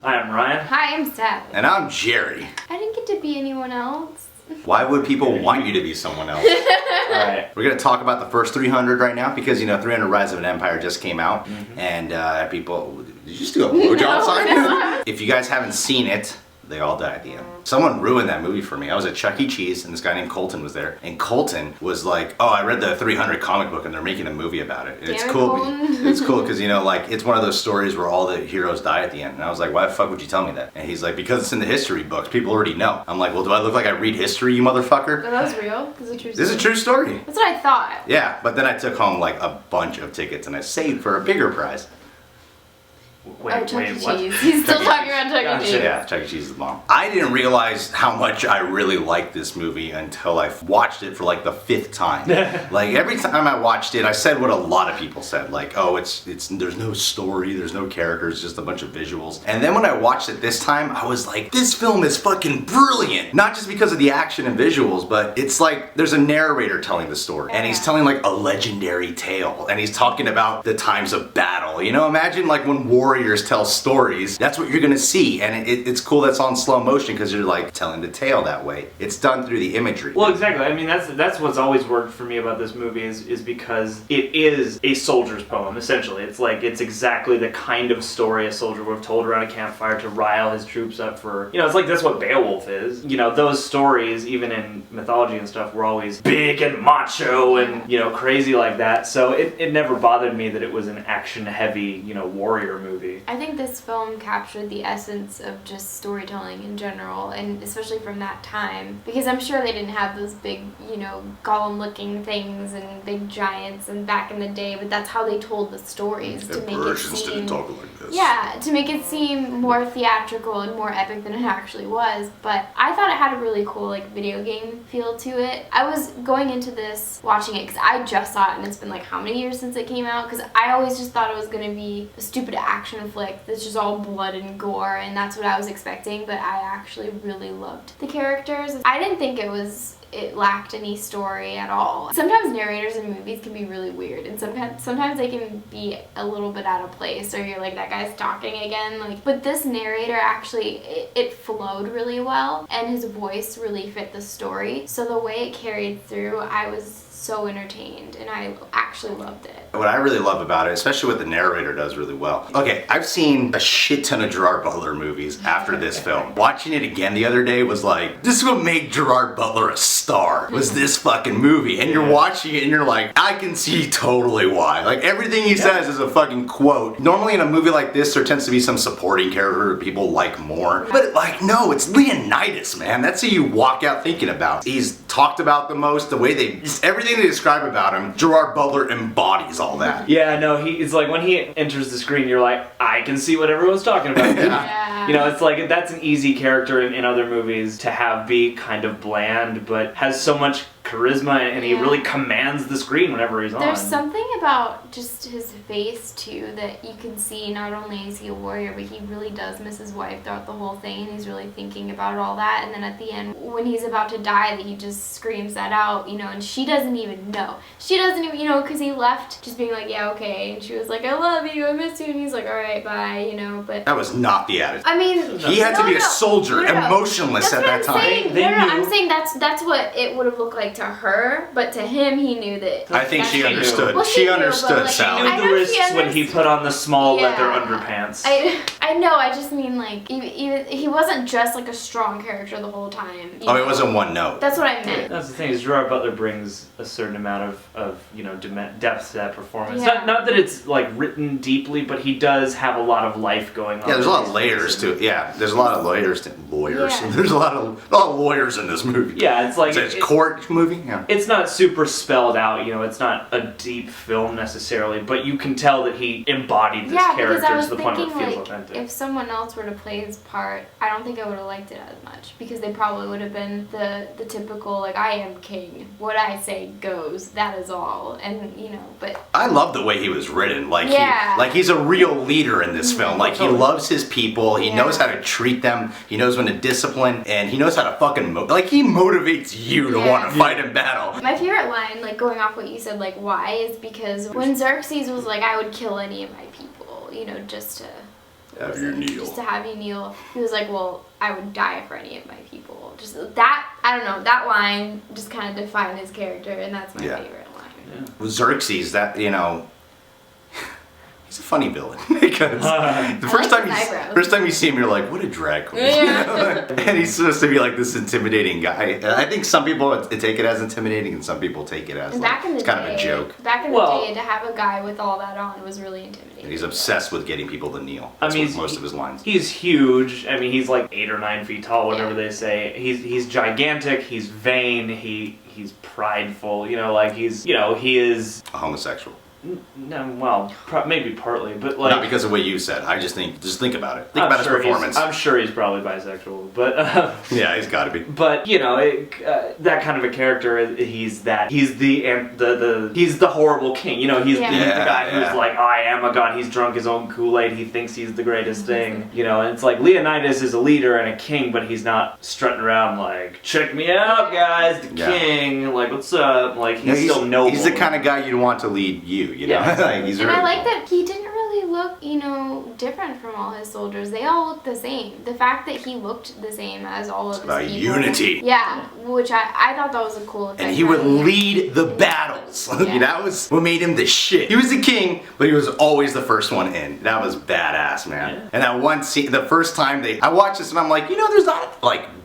I'm Ryan. Hi, I'm Sally. And I'm Jerry. I didn't get to be anyone else. Why would people want you to be someone else? Alright. We're going to talk about the first 300 right now because, 300 Rise of an Empire just came out. And people... Did you just do a blowjob sign? If you guys haven't seen it, they all die at the end. Someone ruined that movie for me. I was at Chuck E. Cheese and this guy named Colton was there. And Colton was like, oh, I read the 300 comic book and they're making a movie about it. And it's cool. It's cool because, it's one of those stories where all the heroes die at the end. And I was like, why the fuck would you tell me that? And he's like, because it's in the history books. People already know. I'm like, well, do I look like I read history, you motherfucker? But that was real. This is a true story. This is a true story. That's what I thought. Yeah, but then I took home like a bunch of tickets and I saved for a bigger prize. Chuck E. Cheese. He's still talking about Chuck E. Cheese. Yeah, Chuck E. Cheese is the bomb. I didn't realize how much I really liked this movie until I watched it for like the 5th time. Like every time I watched it, I said what a lot of people said, like, oh, it's there's no story, there's no characters, just a bunch of visuals. And then when I watched it this time, I was like, this film is fucking brilliant. Not just because of the action and visuals, but it's like there's a narrator telling the story, and he's telling like a legendary tale, and he's talking about the times of battle. Imagine like when warriors tell stories, that's what you're gonna see, and it's cool that's on slow motion because you're like telling the tale that way. It's done through the imagery. Well, exactly. I mean, that's what's always worked for me about this movie is because it is a soldier's poem, essentially. It's exactly the kind of story a soldier would have told around a campfire to rile his troops up for, it's like that's what Beowulf is. Those stories, even in mythology and stuff, were always big and macho and, crazy like that. So it never bothered me that it was an action-heavy, warrior movie. I think this film captured the essence of just storytelling in general, and especially from that time, because I'm sure they didn't have those big, golem-looking things and big giants and back in the day, but that's how they told the stories to make it seem. Didn't talk like this. Yeah, to make it seem more theatrical and more epic than it actually was. But I thought it had a really cool video game feel to it. I was going into this watching it because I just saw it, and it's been like how many years since it came out? Because I always just thought it was gonna be a stupid action flick that's just all blood and gore, and that's what I was expecting. But I actually really loved the characters. I didn't think it lacked any story at all. Sometimes narrators in movies can be really weird, and sometimes they can be a little bit out of place, or you're like, that guy's talking again. But this narrator actually, it flowed really well, and his voice really fit the story. So the way it carried through, I was so entertained, and I actually loved it. What I really love about it, especially what the narrator does really well. Okay, I've seen a shit ton of Gerard Butler movies after this film. Watching it again the other day was like, this is what made Gerard Butler a star, was this fucking movie. And you're watching it and you're like, I can see totally why. Like everything he says is a fucking quote. Normally in a movie like this, there tends to be some supporting character people like more. But no, it's Leonidas, man. That's who you walk out thinking about. He's talked about the most, the way everything they describe about him, Gerard Butler embodies all that. Yeah, no, it's like when he enters the screen, you're like, I can see what everyone's talking about. Yeah. It's like that's an easy character in other movies to have be kind of bland, but has so much charisma, and he really commands the screen whenever he's on. There's something about just his face too that you can see. Not only is he a warrior, but he really does miss his wife throughout the whole thing, and he's really thinking about all that. And then at the end, when he's about to die, that he just screams that out, and she doesn't even know. She doesn't even, because he left just being like, yeah, okay, and she was like, I love you, I miss you, and he's like, all right, bye, But That was not the attitude. I mean, he had to be a soldier, emotionless at that time. I'm saying that's what it would have looked like to her, but to him, he knew that. I think she understood. Well, she understood, Sally. He knew the risks when he put on the small leather underpants. I know, I just mean he wasn't just like a strong character the whole time. It wasn't one note. That's what I meant. That's the thing, is Gerard Butler brings a certain amount of depth to that performance. Yeah. Not that it's like written deeply, but he does have a lot of life going on. Yeah, there's a lot of layers to it. Yeah, there's a lot of lawyers. Yeah. There's a lot of lawyers in this movie. Yeah, it's like it's a court movie. Yeah. It's not super spelled out, it's not a deep film necessarily, but you can tell that he embodied this character to the point where it feels authentic. If someone else were to play his part, I don't think I would have liked it as much, because they probably would have been the typical, I am king, what I say goes, that is all, and but I love the way he was written. Yeah. He's a real leader in this film. He loves his people, he knows how to treat them, he knows when to discipline, and he knows how to fucking he motivates you to want to fight in battle. My favorite line, going off what you said, why, is because when Xerxes was like, I would kill any of my people, just to Have your kneel. Just to have you kneel. He was like, well, I would die for any of my people. Just that, I don't know, that line just kind of defined his character, and that's my favorite line. Yeah. Xerxes, that, you know, he's a funny villain because the first time you see him, you're like, what a drag queen. And he's supposed to be like this intimidating guy. I think some people take it as intimidating, and some people take it as like, it's kind of a joke. Back in the day, to have a guy with all that on was really intimidating. And he's obsessed with getting people to kneel. That's most of his lines. He's huge. I mean, he's like 8 or 9 feet tall, whatever they say. He's gigantic. He's vain. He's prideful. You know, like he is a homosexual. No, well, maybe partly, but like not because of what you said. I just think about it. Think about his performance. I'm sure he's probably bisexual, but yeah, he's got to be. But you know, that kind of a character. He's the horrible king. You know, he's the guy who's like, I am a god. He's drunk his own Kool-Aid. He thinks he's the greatest thing. You know, and it's like Leonidas is a leader and a king, but he's not strutting around like, check me out, guys, the king. Like, what's up? Like, he's still noble. He's the kind of guy you'd want to lead you. You know, like, he's and I like that he didn't really look, you know, different from all his soldiers. They all looked the same. The fact that he looked the same as all of his people. Unity. Yeah, which I thought that was a cool effect. And he would lead the battles. Yeah. That was what made him the shit. He was the king, but he was always the first one in. That was badass, man. Yeah. And that one scene, the first time I watched this and I'm like, you know,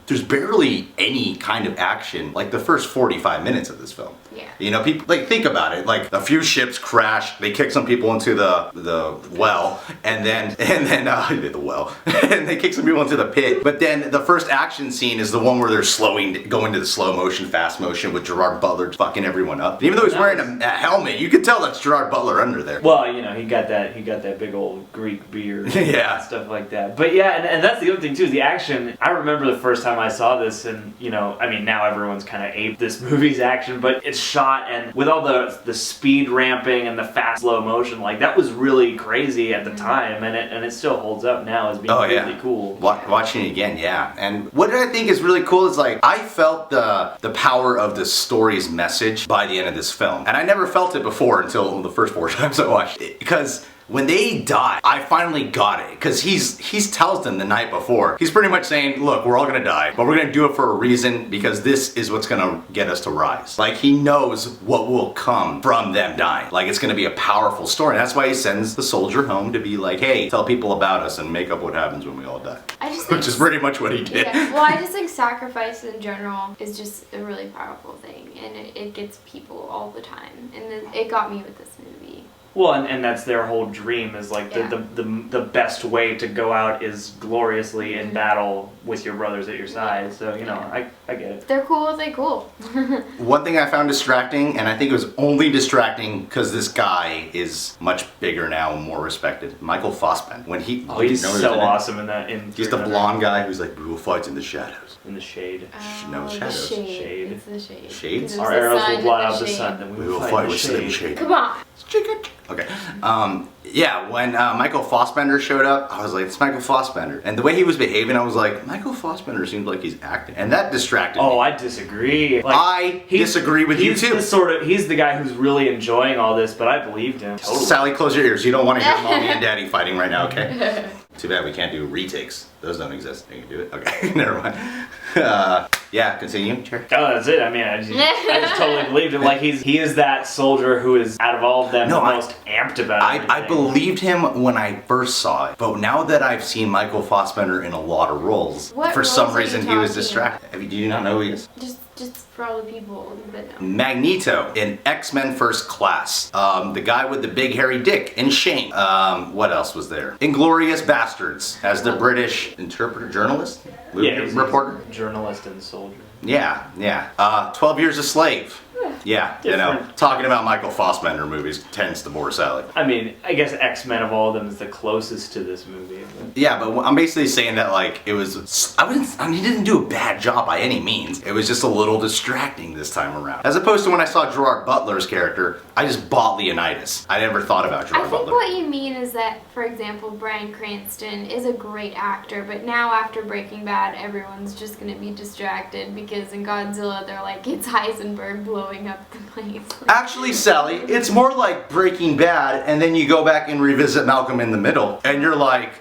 there's barely any kind of action like the first 45 minutes of this film. Yeah. You know, people like think about it. Like a few ships crash, they kick some people into the well, and then the well, and they kick some people into the pit. But then the first action scene is the one where they're going to the slow motion, fast motion with Gerard Butler fucking everyone up. And even though he's wearing a helmet, you could tell that's Gerard Butler under there. Well, you know, he got that big old Greek beard, and stuff like that. But yeah, and that's the other thing too, is the action. I remember the first time I saw this, and you know, I mean, now everyone's kind of aped this movie's action, but it's shot and with all the speed ramping and the fast slow motion, like that was really crazy at the time, and it still holds up now as being really cool. Watching it again, yeah. And what I think is really cool is like I felt the power of the story's message by the end of this film, and I never felt it before until the first 4 times I watched it, because when they die, I finally got it, because he tells them the night before. He's pretty much saying, look, we're all gonna die, but we're gonna do it for a reason, because this is what's gonna get us to rise. Like, he knows what will come from them dying. Like, it's gonna be a powerful story. And that's why he sends the soldier home to be like, hey, tell people about us and make up what happens when we all die. Which is pretty much what he did. Yeah. Well, I just think sacrifice in general is just a really powerful thing, and it gets people all the time. And it got me with this movie. Well, and that's their whole dream, is like the best way to go out is gloriously in battle with your brothers at your side. So, you know, I get it. They're cool, they're cool. One thing I found distracting, and I think it was only distracting because this guy is much bigger now and more respected, Michael Fassbender. When he's so awesome in that. He's the blonde guy who's like, we will fight in the shadows. In the shade. No, shadows. Shade. It's the shade. Shades? Our arrows will blot out the sun, then we will fight with Slim Shade. Come on. Okay. Yeah, when Michael Fassbender showed up, I was like, it's Michael Fassbender. And the way he was behaving, I was like, Michael Fassbender seems like he's acting. And that distracted me. Oh, I disagree. Like, I disagree with you too. He's the guy who's really enjoying all this, but I believed him. Totally. Sally, close your ears. You don't want to hear mommy and daddy fighting right now, okay? Too bad we can't do retakes. Those don't exist. You can do it? Okay, never mind. Yeah, continue, Chair. Oh, that's it. I mean, I just totally believed him. Like, he is that soldier who is, out of all of them, the most amped about everything. I believed him when I first saw it, but now that I've seen Michael Fassbender in a lot of roles, for some reason he was distracted. Do you not know who he is? Just for all the people that know. Magneto in X-Men First Class. The guy with the big hairy dick in Shane. What else was there? Inglourious Bastards as the British journalist? Reporter? Journalist and soldier. Yeah. 12 Years a Slave. Yeah, you know, talking about Michael Fassbender movies tends to bore Sally. I mean, I guess X-Men of all of them is the closest to this movie. Yeah, but I'm basically saying that, like, he didn't do a bad job by any means. It was just a little distracting this time around. As opposed to when I saw Gerard Butler's character, I just bought Leonidas. I never thought about Gerard Butler. I think what you mean is that, for example, Bryan Cranston is a great actor, but now after Breaking Bad, everyone's just going to be distracted because in Godzilla, they're like, it's Heisenberg blowing up the place. Actually, Sally, it's more like Breaking Bad, and then you go back and revisit Malcolm in the Middle, and you're like,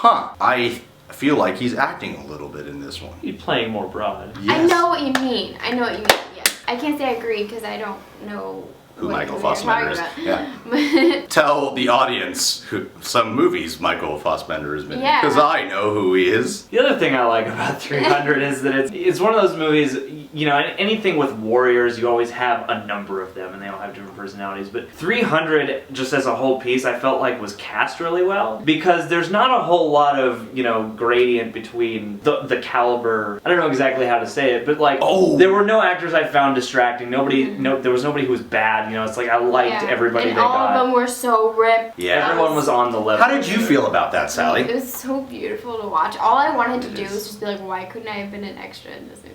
I feel like he's acting a little bit in this one. He's playing more broad. Yes. I know what you mean. Yes. I can't say I agree because I don't know Who what Michael you're Fassbender is. talking Yeah. about. Tell the audience who some movies Michael Fassbender has been in. Yeah. Because I know who he is. The other thing I like about 300 is that it's one of those movies, you know, anything with warriors, you always have a number of them and they all have different personalities. But 300, just as a whole piece, I felt like was cast really well because there's not a whole lot of, you know, gradient between the caliber. I don't know exactly how to say it, but like, there were no actors I found distracting. There was nobody who was bad. You know, it's like I liked everybody and they all got. of them were so ripped. Yeah. Everyone was on the level. How did you feel about that, Sally? It was so beautiful to watch. All I wanted to do was just be like, why couldn't I have been an extra in this movie?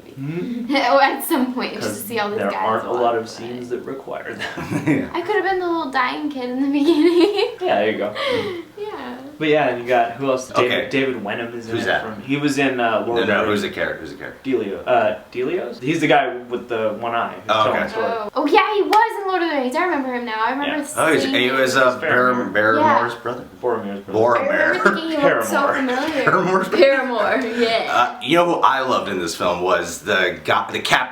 At some point, just to see all these guys. There aren't a lot of but scenes that require them. I could have been the little dying kid in the beginning. Yeah, there you go. Yeah. But yeah, and you got, who else? Okay. David Wenham is in Who's it. that? He was in Lord of the No, Rings. who's the character? Who's the character? Delio. Delios? He's the guy with the one eye. who's Oh, telling okay. the story. Oh yeah, he was in Lord of the Rings. I remember him now. I remember seeing He was Faramir. Baramore's brother. Boromir's brother. I remember thinking he looked so Paramore. familiar. Paramore's Paramore, yeah. You know who I loved in this film was the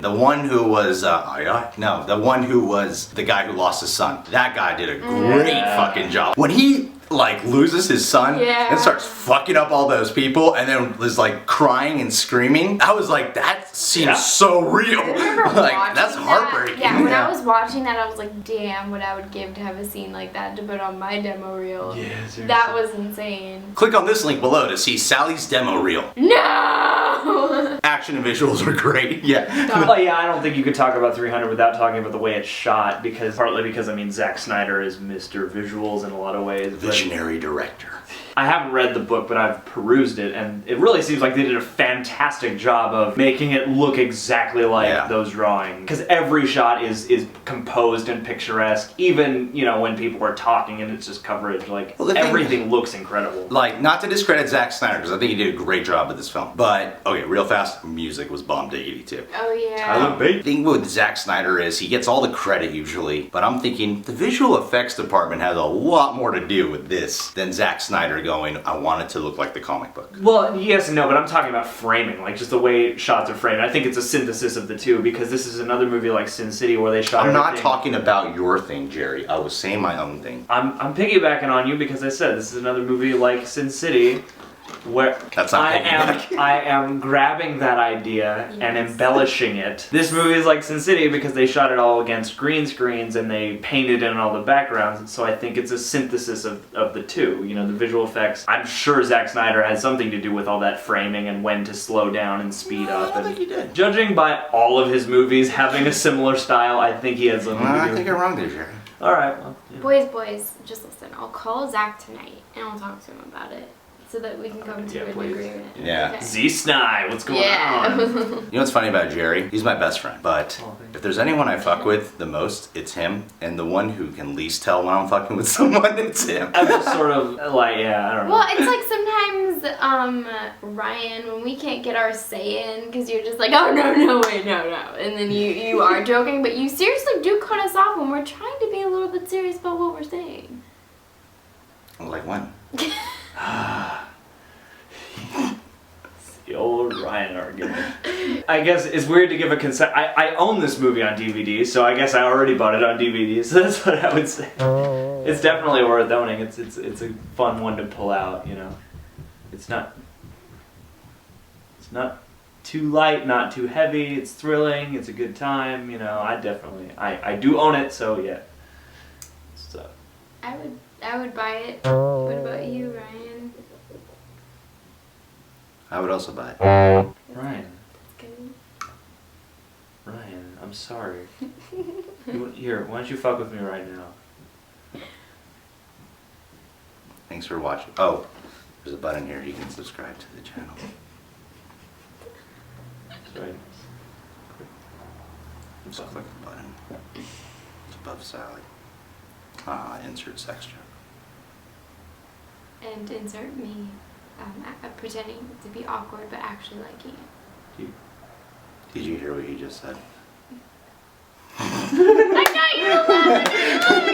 one who was the one who was the guy who lost his son. That guy did a great fucking job. When he like loses his son and starts fucking up all those people and then is like crying and screaming, I was like, that seems so real. I remember Like watching that's heartbreaking. Yeah, when I was watching that, I was like, damn, what I would give to have a scene like that to put on my demo reel. Yeah, seriously. That was insane. Click on this link below to see Sally's demo reel. No! Action and visuals are great. Yeah. Well, yeah, I don't think you could talk about 300 without talking about the way it's shot, partly because I mean Zack Snyder is Mr. Visuals in a lot of ways. Visionary director. I haven't read the book, but I've perused it, and it really seems like they did a fantastic job of making it look exactly like those drawings. Because every shot is composed and picturesque, even, you know, when people are talking and it's just coverage. Like, everything looks incredible. Like, not to discredit Zack Snyder, because I think he did a great job with this film. But, okay, real fast, music was bomb diggity too. Oh yeah. The thing with Zack Snyder is he gets all the credit usually, but I'm thinking the visual effects department has a lot more to do with this than Zack Snyder going, I want it to look like the comic book. Well, yes and no, but I'm talking about framing, like just the way shots are framed. I think it's a synthesis of the two, because this is another movie like Sin City where they shot I'm not everything. talking about your thing, Jerry. I was saying my own thing. I'm piggybacking on you because I said this is another movie like Sin City where That's not I am grabbing that idea and embellishing it. This movie is like Sin City because they shot it all against green screens and they painted in all the backgrounds, and so I think it's a synthesis of the two. You know, the visual effects. I'm sure Zack Snyder had something to do with all that framing and when to slow down and speed up. I don't think he did. Judging by all of his movies having a similar style, I think he had something to do. I think you're wrong there, Jerry. Alright, well, yeah. Boys, just listen. I'll call Zach tonight and I'll talk to him about it so that we can come to an agreement. Yeah. Okay. Z-Sny, what's going on? You know what's funny about Jerry? He's my best friend. But if there's anyone I fuck with the most, it's him. And the one who can least tell when I'm fucking with someone, it's him. I'm just sort of like, yeah, I don't know. Well, it's like sometimes, Ryan, when we can't get our say in, because you're just like, oh no, wait, no. And then you are joking, but you seriously do cut us off when we're trying to be a little bit serious about what we're saying. Like when? The old Ryan argument. I guess it's weird to give a consent. I own this movie on DVD, so I guess I already bought it on DVD, so that's what I would say. It's definitely worth owning. It's a fun one to pull out, you know. It's not too light, not too heavy, it's thrilling, it's a good time, you know. I do own it, so yeah. So I would buy it. What about you, Ryan? I would also buy it. Ryan, I'm sorry. Here, why don't you fuck with me right now? Thanks for watching. Oh, there's a button here. You can subscribe to the channel. That's right. Just click the button. It's above Sally. Insert sex joke. And insert me pretending to be awkward but actually liking it. Did you hear what he just said? I got you laughing.